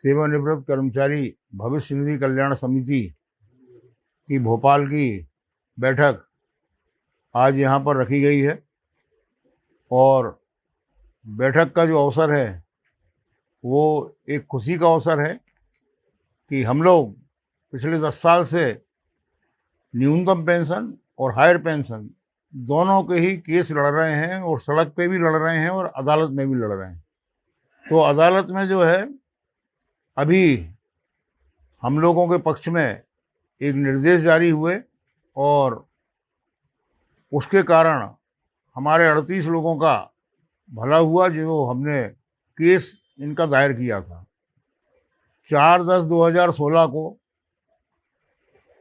सेवानिवृत्त कर्मचारी भविष्य निधि कल्याण समिति की भोपाल की बैठक आज यहाँ पर रखी गई है। और बैठक का जो अवसर है वो एक खुशी का अवसर है कि हम लोग पिछले 10 साल से न्यूनतम पेंशन और हायर पेंशन दोनों के ही केस लड़ रहे हैं, और सड़क पे भी लड़ रहे हैं और अदालत में भी लड़ रहे हैं। तो अदालत में जो है अभी हम लोगों के पक्ष में एक निर्देश जारी हुए, और उसके कारण हमारे 38 लोगों का भला हुआ जो हमने केस इनका दायर किया था। 4/10/2016 को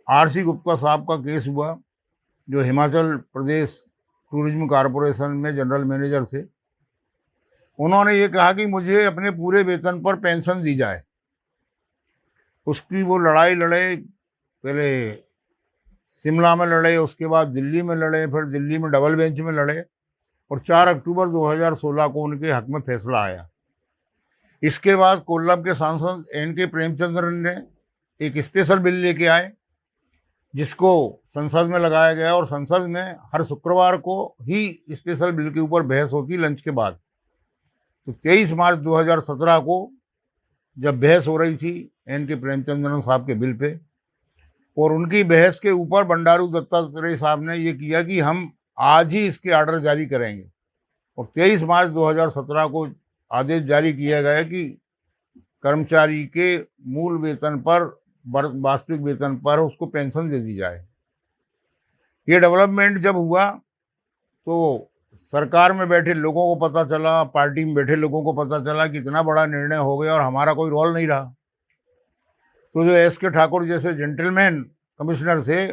आरसी गुप्ता साहब का केस हुआ, जो हिमाचल प्रदेश टूरिज्म कॉरपोरेशन में जनरल मैनेजर थे। उन्होंने ये कहा कि मुझे अपने पूरे वेतन पर पेंशन दी जाए। उसकी वो लड़ाई लड़े, पहले शिमला में लड़े, उसके बाद दिल्ली में लड़े, फिर दिल्ली में डबल बेंच में लड़े, और 4 अक्टूबर 2016 को उनके हक में फैसला आया। इसके बाद कोल्लम के सांसद NK प्रेमचंद्रन ने एक स्पेशल बिल लेके आए, जिसको संसद में लगाया गया, और संसद में हर शुक्रवार को ही स्पेशल बिल के ऊपर बहस होती लंच के बाद। तो 23 मार्च 2017 को जब बहस हो रही थी NK प्रेमचंद्रन साहब के बिल पे, और उनकी बहस के ऊपर बंडारू दत्तात्रेय साहब ने ये किया कि हम आज ही इसके ऑर्डर जारी करेंगे, और 23 मार्च 2017 को आदेश जारी किया गया कि कर्मचारी के मूल वेतन पर, वास्तविक वेतन पर उसको पेंशन दे दी जाए। ये डेवलपमेंट जब हुआ तो सरकार में बैठे लोगों को पता चला, पार्टी में बैठे लोगों को पता चला कि इतना बड़ा निर्णय हो गया और हमारा कोई रोल नहीं रहा। तो जो SK ठाकुर जैसे जेंटलमैन कमिश्नर थे,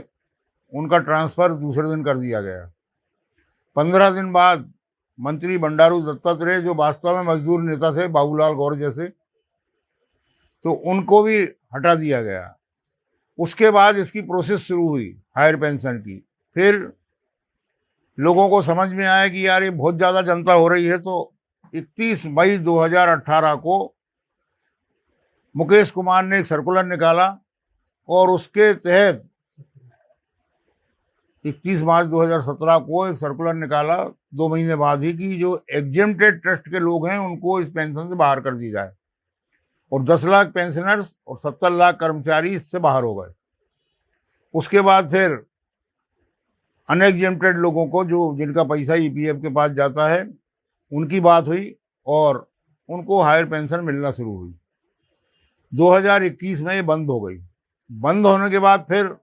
उनका ट्रांसफ़र दूसरे दिन कर दिया गया। 15 दिन बाद मंत्री बंडारू दत्तात्रेय, जो वास्तव में मजदूर नेता थे बाबूलाल गौर जैसे, तो उनको भी हटा दिया गया। उसके बाद इसकी प्रोसेस शुरू हुई हायर पेंशन की। फिर लोगों को समझ में आया कि यार ये बहुत ज़्यादा जनता हो रही है, तो 31 मई 2018 को मुकेश कुमार ने एक सर्कुलर निकाला, और उसके तहत 31 मार्च 2017 को एक सर्कुलर निकाला 2 महीने बाद ही, कि जो एग्जेम्प्टेड ट्रस्ट के लोग हैं उनको इस पेंशन से बाहर कर दी जाए, और 10 लाख पेंशनर्स और 70 लाख कर्मचारी इससे बाहर हो गए। उसके बाद फिर अनएग्जेम्प्टेड लोगों को, जो जिनका पैसा EPF के पास जाता है, उनकी बात हुई और उनको हायर पेंशन मिलना शुरू हुई। 2021 में ये बंद हो गई। बंद होने के बाद फिर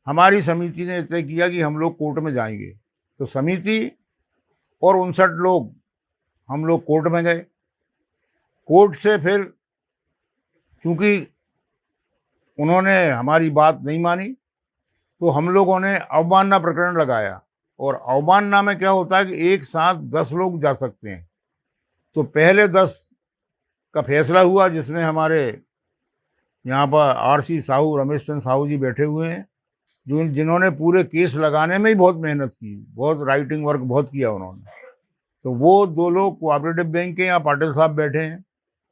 हमारी समिति ने तय किया कि हम लोग कोर्ट में जाएंगे। तो समिति और 59 लोग हम लोग कोर्ट में गए। कोर्ट से फिर चूंकि उन्होंने हमारी बात नहीं मानी, तो हम लोगों ने अवमानना प्रकरण लगाया। और अवमानना में क्या होता है कि एक साथ 10 लोग जा सकते हैं। तो पहले 10 का फैसला हुआ, जिसमें हमारे यहाँ पर RC साहू, रमेश चंद्र साहू जी बैठे हुए हैं, जिन्होंने पूरे केस लगाने में ही बहुत मेहनत की, बहुत राइटिंग वर्क बहुत किया उन्होंने। तो वो 2 लोग कोऑपरेटिव बैंक के, यहाँ पाटिल साहब बैठे हैं,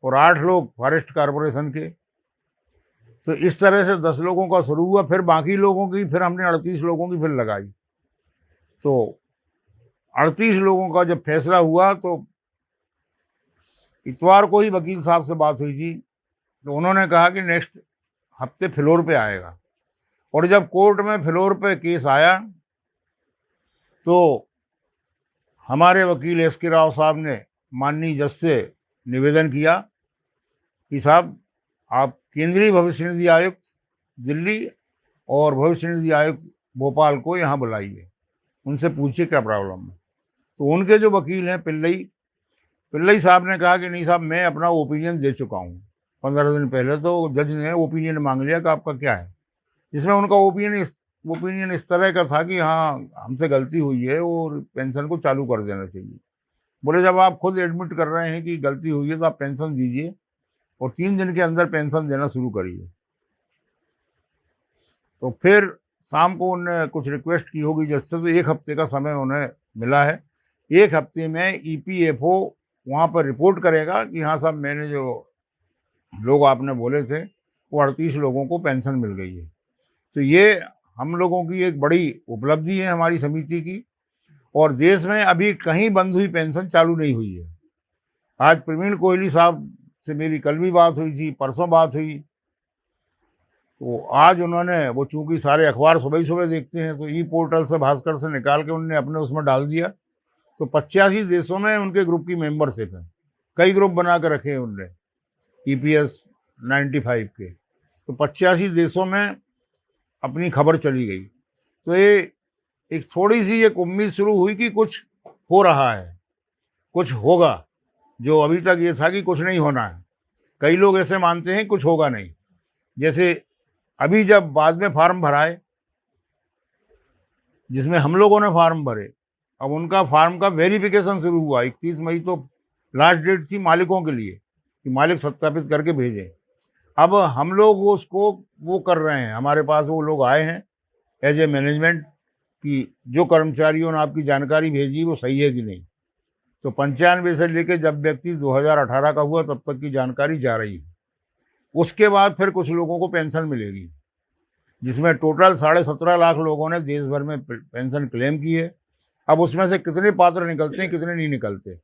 और 8 लोग फॉरेस्ट कॉरपोरेशन के। तो इस तरह से 10 लोगों का शुरू हुआ। फिर बाकी लोगों की, फिर हमने 38 लोगों की फिर लगाई। तो 38 लोगों का जब फैसला हुआ, तो इतवार को ही वकील साहब से बात हुई थी, तो उन्होंने कहा कि नेक्स्ट हफ्ते फ्लोर पे आएगा। और जब कोर्ट में फ्लोर पे केस आया, तो हमारे वकील SK राव साहब ने माननीय जज से निवेदन किया कि साहब, आप केंद्रीय भविष्य निधि आयुक्त दिल्ली और भविष्य निधि आयुक्त भोपाल को यहाँ बुलाइए, उनसे पूछिए क्या प्रॉब्लम है। तो उनके जो वकील हैं पिल्लई साहब ने कहा कि नहीं साहब, मैं अपना ओपिनियन दे चुका हूँ 15 दिन पहले। तो जज ने ओपिनियन मांग लिया कि आपका क्या है, जिसमें उनका ओपिनियन इस तरह का था कि हाँ, हमसे गलती हुई है और पेंशन को चालू कर देना चाहिए। बोले जब आप खुद एडमिट कर रहे हैं कि गलती हुई है, तो आप पेंशन दीजिए और 3 दिन के अंदर पेंशन देना शुरू करिए। तो फिर शाम को उन्होंने कुछ रिक्वेस्ट की होगी जज से, तो 1 हफ्ते का समय उन्हें मिला है। 1 हफ्ते में EPFO वहाँ पर रिपोर्ट करेगा कि हाँ साहब, मैंने जो लोग आपने बोले थे, वो 38 लोगों को पेंशन मिल गई है। तो ये हम लोगों की एक बड़ी उपलब्धि है हमारी समिति की। और देश में अभी कहीं बंद हुई पेंशन चालू नहीं हुई है। आज प्रवीण कोहली साहब से मेरी कल भी बात हुई थी, परसों बात हुई, तो आज उन्होंने, वो चूंकि सारे अखबार सुबह ही सुबह देखते हैं, तो ई पोर्टल से, भास्कर से निकाल के उन्होंने अपने उसमें डाल दिया। तो 85 देशों में उनके ग्रुप की मेंबरशिप है। कई ग्रुप बना के रखे हैं उनने EPS 95 के। तो 85 देशों में अपनी खबर चली गई। तो ये एक थोड़ी सी एक उम्मीद शुरू हुई कि कुछ हो रहा है, कुछ होगा। जो अभी तक ये था कि कुछ नहीं होना है। कई लोग ऐसे मानते हैं कुछ होगा नहीं। जैसे अभी जब बाद में फार्म भराए, जिसमें हम लोगों ने फार्म भरे, अब उनका फार्म का वेरिफिकेशन शुरू हुआ। 31 मई तो लास्ट डेट थी मालिकों के लिए कि मालिक सत्यापित करके भेजें। अब हम लोग वो उसको वो कर रहे हैं। हमारे पास वो लोग आए हैं एज ए मैनेजमेंट कि जो कर्मचारियों ने आपकी जानकारी भेजी वो सही है कि नहीं। तो 95 से लेके जब व्यक्ति 2018 का हुआ तब तक की जानकारी जा रही है। उसके बाद फिर कुछ लोगों को पेंशन मिलेगी, जिसमें टोटल 17.5 लाख लोगों ने देश भर में पेंशन क्लेम की है। अब उसमें से कितने पात्र निकलते हैं, कितने नहीं निकलते,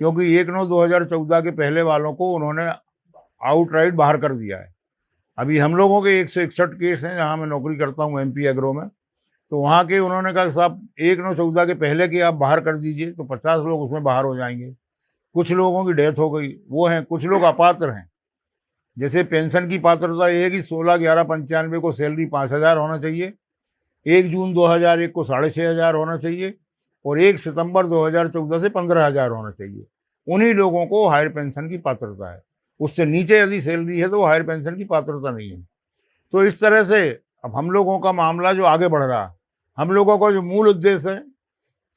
क्योंकि 1/9/2014 के पहले वालों को उन्होंने आउटराइट बाहर कर दिया है। अभी हम लोगों के 161 केस हैं, जहाँ मैं नौकरी करता हूँ MP एग्रो में। तो वहाँ के उन्होंने कहा साहब 1/9/14 के पहले के आप बाहर कर दीजिए, तो 50 लोग उसमें बाहर हो जाएंगे। कुछ लोगों की डेथ हो गई, वो हैं। कुछ लोग अपात्र हैं। जैसे पेंशन की पात्रता ये है कि 16/11/95 को सैलरी 5,000 होना चाहिए, 1 जून 2001 को 6,500 होना चाहिए, और 1 सितंबर 2014 से 15,000 होना चाहिए। उन्हीं लोगों को हायर पेंशन की पात्रता है। उससे नीचे यदि सैलरी है तो वो हायर पेंशन की पात्रता नहीं है। तो इस तरह से अब हम लोगों का मामला जो आगे बढ़ रहा है, हम लोगों का जो मूल उद्देश्य है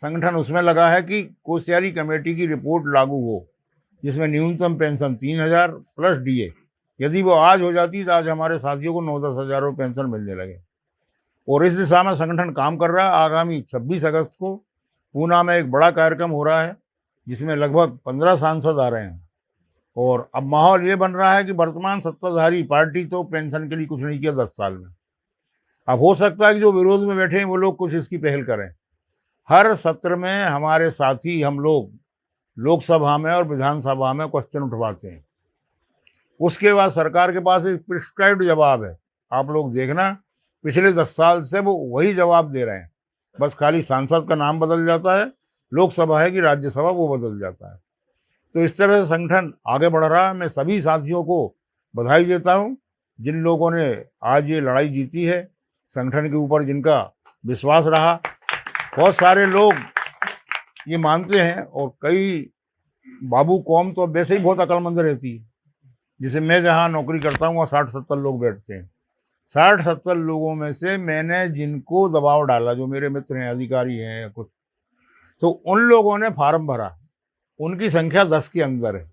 संगठन उसमें लगा है कि कोश्यारी कमेटी की रिपोर्ट लागू हो, जिसमें न्यूनतम पेंशन 3,000 प्लस DA। यदि वो आज हो जाती तो आज हमारे साथियों को 9-10 हज़ार रुपये पेंशन मिलने लगे। और इस दिशा में संगठन काम कर रहा है। आगामी 26 अगस्त को पूना में एक बड़ा कार्यक्रम हो रहा है, जिसमें लगभग 15 सांसद आ रहे हैं। और अब माहौल ये बन रहा है कि वर्तमान सत्ताधारी पार्टी तो पेंशन के लिए कुछ नहीं किया 10 साल में। अब हो सकता है कि जो विरोध में बैठे हैं वो लोग कुछ इसकी पहल करें। हर सत्र में हमारे साथी, हम लोग लोकसभा में और विधानसभा में क्वेश्चन उठवाते हैं। उसके बाद सरकार के पास एक प्रिस्क्राइब्ड जवाब है। आप लोग देखना, पिछले 10 साल से वो वही जवाब दे रहे हैं। बस खाली सांसद का नाम बदल जाता है, लोकसभा है कि राज्यसभा, वो बदल जाता है। तो इस तरह से संगठन आगे बढ़ रहा है। मैं सभी साथियों को बधाई देता हूँ, जिन लोगों ने आज ये लड़ाई जीती है, संगठन के ऊपर जिनका विश्वास रहा। बहुत सारे लोग ये मानते हैं, और कई बाबू कौम तो वैसे ही बहुत अक्लमंद रहती है। जैसे मैं जहाँ नौकरी करता हूँ वहाँ 60-70 लोग बैठते हैं। 60-70 लोगों में से मैंने जिनको दबाव डाला, जो मेरे मित्र हैं, अधिकारी हैं कुछ, तो उन लोगों ने फार्म भरा, उनकी संख्या 10 के अंदर है।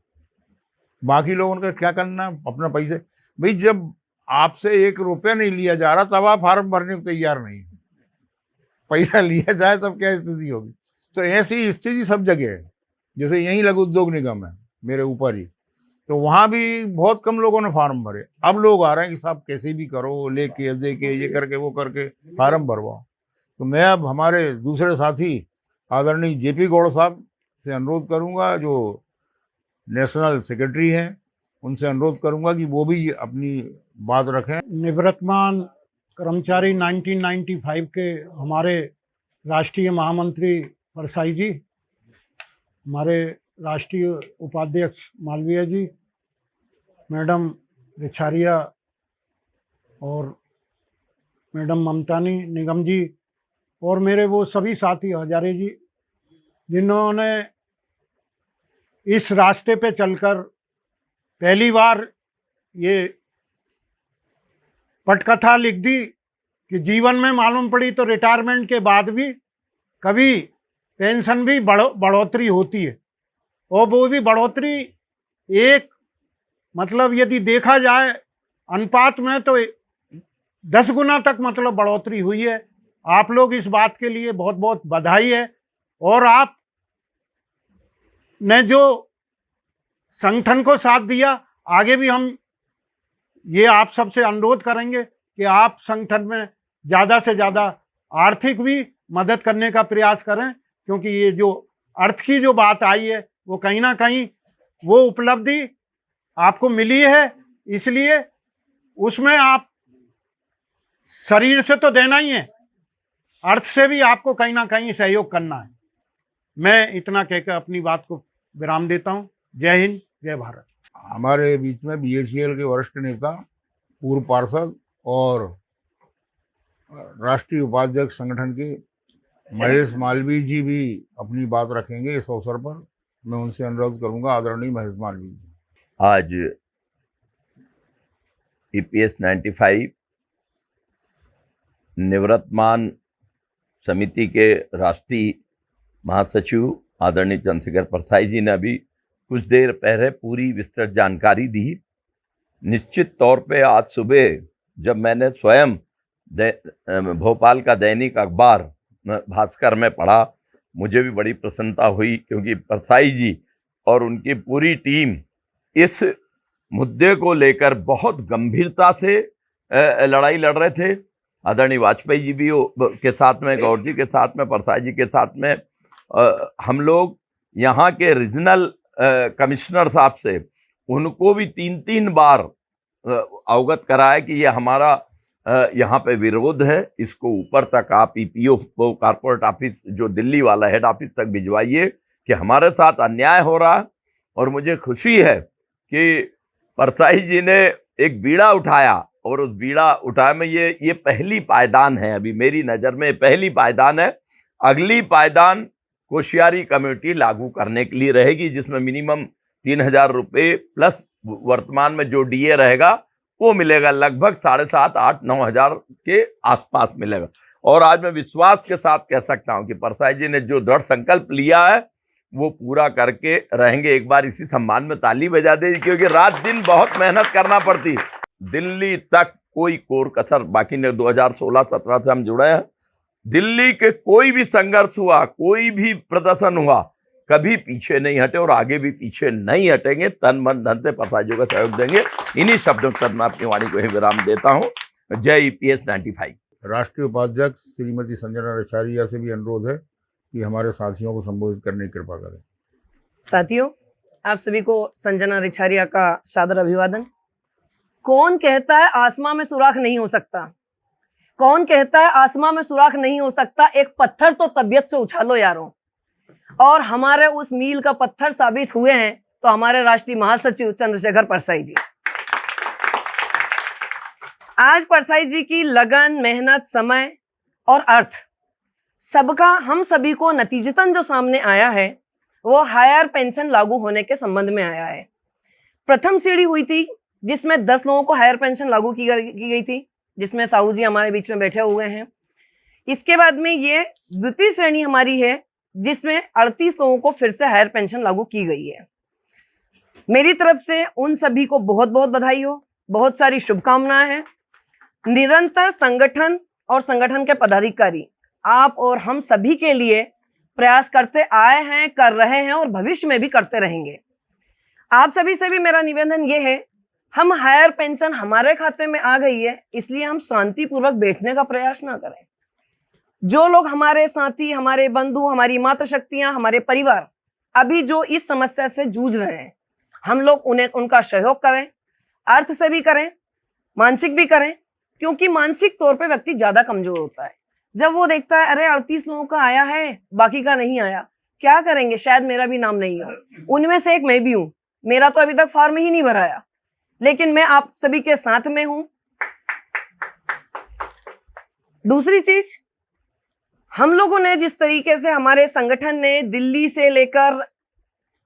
बाकी लोगों का क्या करना, अपना पैसे। भाई जब आपसे 1 रुपया नहीं लिया जा रहा तब आप फार्म भरने को तैयार नहीं, पैसा लिया जाए तब क्या स्थिति होगी। तो ऐसी स्थिति सब जगह है। जैसे यहीं लघु उद्योग निगम है मेरे ऊपर ही, तो वहाँ भी बहुत कम लोगों ने फार्म भरे। अब लोग आ रहे हैं कि साहब कैसे भी करो, लेके दे के ये करके वो करके फार्म भरवाओ। तो मैं अब हमारे दूसरे साथी आदरणीय JP गौड़ साहब से अनुरोध करूंगा, जो नेशनल सेक्रेटरी हैं, उनसे अनुरोध करूंगा कि वो भी अपनी बात रखें। निवृत्तमान कर्मचारी 1995 के हमारे राष्ट्रीय महामंत्री परसाई जी, हमारे राष्ट्रीय उपाध्यक्ष मालवीय जी, मैडम रिछारिया और मैडम ममतानी निगम जी, और मेरे वो सभी साथी हजारे जी, जिन्होंने इस रास्ते पे चलकर पहली बार ये पटकथा लिख दी कि जीवन में मालूम पड़ी तो रिटायरमेंट के बाद भी कभी पेंशन भी बढ़ोतरी होती है, और वो भी बढ़ोतरी एक मतलब यदि देखा जाए अनुपात में तो 10 गुना तक मतलब बढ़ोतरी हुई है। आप लोग इस बात के लिए बहुत बहुत बधाई है। और आप ने जो संगठन को साथ दिया, आगे भी हम ये आप सबसे अनुरोध करेंगे कि आप संगठन में ज़्यादा से ज़्यादा आर्थिक भी मदद करने का प्रयास करें, क्योंकि ये जो अर्थ की जो बात आई है वो कहीं ना कहीं वो उपलब्धि आपको मिली है, इसलिए उसमें आप शरीर से तो देना ही है, अर्थ से भी आपको कहीं ना कहीं सहयोग करना है। मैं इतना कहकर अपनी बात को विराम देता हूँ। जय हिंद, जय भारत। हमारे बीच में BHEL के वरिष्ठ नेता, पूर्व पार्षद और राष्ट्रीय उपाध्यक्ष संगठन के महेश मालवीय जी भी अपनी बात रखेंगे इस अवसर पर। मैं उनसे अनुरोध करूंगा, आदरणीय महेश मालवीय जी। आज EPS 95 निवर्तमान समिति के राष्ट्रीय महासचिव आदरणीय चंद्रशेखर परसाई जी ने अभी कुछ देर पहले पूरी विस्तृत जानकारी दी। निश्चित तौर पे आज सुबह जब मैंने स्वयं भोपाल का दैनिक अखबार भास्कर में पढ़ा, मुझे भी बड़ी प्रसन्नता हुई, क्योंकि परसाई जी और उनकी पूरी टीम इस मुद्दे को लेकर बहुत गंभीरता से लड़ाई लड़ रहे थे। आदरणीय वाजपेयी जी भी के साथ में, गौर जी के साथ में, परसाई जी के साथ में हम लोग यहाँ के रीजनल कमिश्नर साहब से उनको भी 3-3 बार अवगत कराया कि ये हमारा यहाँ पे विरोध है, इसको ऊपर तक आप EPO कॉर्पोरेट ऑफिस जो दिल्ली वाला हेड ऑफिस तक भिजवाइए कि हमारे साथ अन्याय हो रहा है। और मुझे खुशी है कि परसाई जी ने एक बीड़ा उठाया, और उस बीड़ा उठाए में ये पहली पायदान है, अभी मेरी नज़र में पहली पायदान है। अगली पायदान कोश्यारी कम्युनिटी लागू करने के लिए रहेगी, जिसमें मिनिमम 3,000 रुपये प्लस वर्तमान में जो DA रहेगा वो मिलेगा, लगभग 7,500-8,000-9 हज़ार के आसपास मिलेगा। और आज मैं विश्वास के साथ कह सकता हूं कि परसाई जी ने जो दृढ़ संकल्प लिया है वो पूरा करके रहेंगे। एक बार इसी सम्मान में ताली बजा दे, क्योंकि रात दिन बहुत मेहनत करना पड़ती। दिल्ली तक कोई कोर कसर बाकी नहीं। 2016-17 से हम जुड़े हैं, दिल्ली के कोई भी संघर्ष हुआ, कोई भी प्रदर्शन हुआ, कभी पीछे नहीं हटे और आगे भी पीछे नहीं हटेंगे। तन मन धन से परसाई जी का सहयोग देंगे। इन्हीं शब्दों के साथ मैं अपनी वाणी को ही विराम देता हूं। जय EPS 95। राष्ट्रीय उपाध्यक्ष श्रीमती संजना रचारिया से भी अनुरोध है कि हमारे साथियों को संबोधित करने की कृपा करें। साथियों, आप सभी को संजना रिछारिया का सादर अभिवादन। कौन कहता है आसमां में सुराख नहीं हो सकता? कौन कहता है आसमां में सुराख नहीं हो सकता? एक पत्थर तो तबीयत से उछालो यारों। और हमारे उस मील का पत्थर साबित हुए हैं तो हमारे राष्ट्रीय महासचिव चंद्रशेखर परसाई जी। आज परसाई जी की लगन, मेहनत, समय और अर्थ सबका हम सभी को नतीजतन जो सामने आया है वो हायर पेंशन लागू होने के संबंध में आया है। प्रथम सीढ़ी हुई थी जिसमें 10 लोगों को हायर पेंशन लागू की गई थी, जिसमें साहू जी हमारे बीच में बैठे हुए हैं। इसके बाद में ये द्वितीय श्रेणी हमारी है जिसमें 38 लोगों को फिर से हायर पेंशन लागू की गई है। मेरी तरफ से उन सभी को बहुत बहुत बधाई हो, बहुत सारी शुभकामनाएं हैं। निरंतर संगठन और संगठन के पदाधिकारी आप और हम सभी के लिए प्रयास करते आए हैं, कर रहे हैं और भविष्य में भी करते रहेंगे। आप सभी से भी मेरा निवेदन ये है, हम हायर पेंशन हमारे खाते में आ गई है, इसलिए हम शांतिपूर्वक बैठने का प्रयास ना करें। जो लोग हमारे साथी, हमारे बंधु, हमारी मातृशक्तियां, हमारे परिवार अभी जो इस समस्या से जूझ रहे हैं, हम लोग उनका सहयोग करें, अर्थ से भी करें, मानसिक भी करें, क्योंकि मानसिक तौर पे व्यक्ति ज्यादा कमजोर होता है। जब वो देखता है अरे 38 लोगों का आया है, बाकी का नहीं आया, क्या करेंगे, शायद मेरा भी नाम नहीं हो। उनमें से एक मैं भी हूं, मेरा तो अभी तक फॉर्म ही नहीं भराया, लेकिन मैं आप सभी के साथ में हूं। दूसरी चीज, हम लोगों ने जिस तरीके से हमारे संगठन ने दिल्ली से लेकर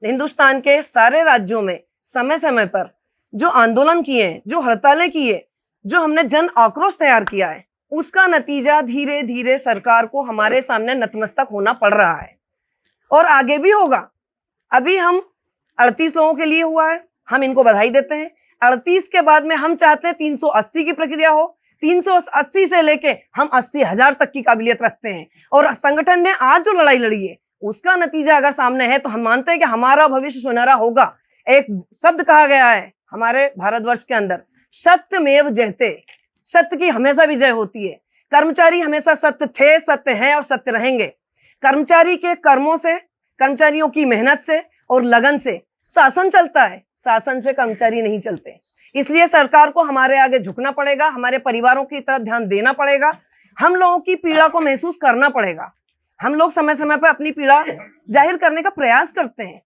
हिंदुस्तान के सारे राज्यों में समय समय पर जो आंदोलन किए हैं, जो हड़तालें की है, जो हमने जन आक्रोश तैयार किया है, उसका नतीजा धीरे धीरे सरकार को हमारे सामने नतमस्तक होना पड़ रहा है और आगे भी होगा। अभी हम 38 लोगों के लिए हुआ है, हम इनको बधाई देते हैं। 38 के बाद में हम चाहते हैं 380 की प्रक्रिया हो। 380 से लेके हम 80,000 तक की काबिलियत रखते हैं। और संगठन ने आज जो लड़ाई लड़ी है उसका नतीजा अगर सामने है तो हम मानते हैं कि हमारा भविष्य सुनहरा होगा। एक शब्द कहा गया है, हमारे भारतवर्ष के अंदर सत्यमेव जयते, सत्य की हमेशा विजय होती है। कर्मचारी हमेशा सत्य थे, सत्य हैं और सत्य रहेंगे। कर्मचारी के कर्मों से, कर्मचारियों की मेहनत से और लगन से शासन चलता है, शासन से कर्मचारी नहीं चलते। इसलिए सरकार को हमारे आगे झुकना पड़ेगा, हमारे परिवारों की तरफ ध्यान देना पड़ेगा, हम लोगों की पीड़ा को महसूस करना पड़ेगा। हम लोग समय समय पर अपनी पीड़ा जाहिर करने का प्रयास करते हैं।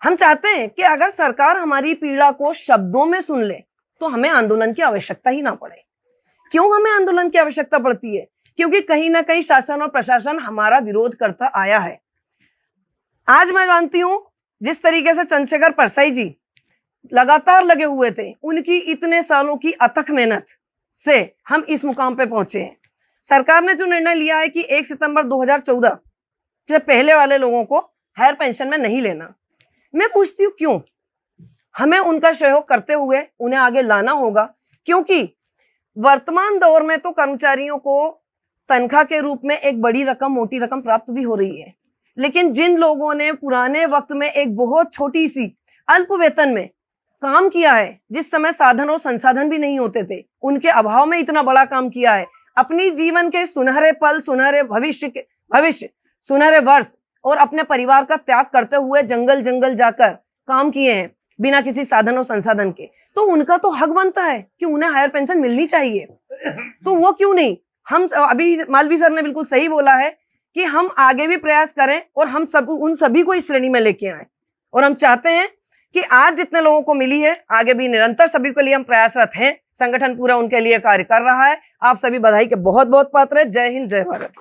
हम चाहते हैं कि अगर सरकार हमारी पीड़ा को शब्दों में सुन ले तो हमें आंदोलन की आवश्यकता ही ना पड़े। क्यों हमें आंदोलन की आवश्यकता पड़ती है? क्योंकि कहीं ना कहीं शासन और प्रशासन हमारा विरोध करता आया है। आज मैं जानती हूं जिस तरीके से चंद्रशेखर परसाई जी लगातार लगे हुए थे, उनकी इतने सालों की अथक मेहनत से हम इस मुकाम पे पहुंचे हैं। सरकार ने जो निर्णय लिया है कि 1 सितंबर 2014 से पहले वाले लोगों को हायर पेंशन में नहीं लेना, मैं पूछती हूँ क्यों? हमें उनका सहयोग करते हुए उन्हें आगे लाना होगा, क्योंकि वर्तमान दौर में तो कर्मचारियों को तनख्वाह के रूप में एक बड़ी रकम, मोटी रकम प्राप्त भी हो रही है, लेकिन जिन लोगों ने पुराने वक्त में एक बहुत छोटी सी अल्प वेतन में काम किया है, जिस समय साधन और संसाधन भी नहीं होते थे, उनके अभाव में इतना बड़ा काम किया है, अपनी जीवन के सुनहरे पल, सुनहरे भविष्य, सुनहरे वर्ष और अपने परिवार का त्याग करते हुए जंगल जंगल जाकर काम किए हैं बिना किसी साधन और संसाधन के, तो उनका तो हक बनता है कि उन्हें हायर पेंशन मिलनी चाहिए। तो वो क्यों नहीं? हम अभी मालवीय सर ने बिल्कुल सही बोला है कि हम आगे भी प्रयास करें और हम सब उन सभी को इस श्रेणी में लेके आए। और हम चाहते हैं कि आज जितने लोगों को मिली है, आगे भी निरंतर सभी के लिए हम प्रयासरत हैं। संगठन पूरा उनके लिए कार्य कर रहा है। आप सभी बधाई के बहुत बहुत पात्र हैं। जय हिंद, जय भारत।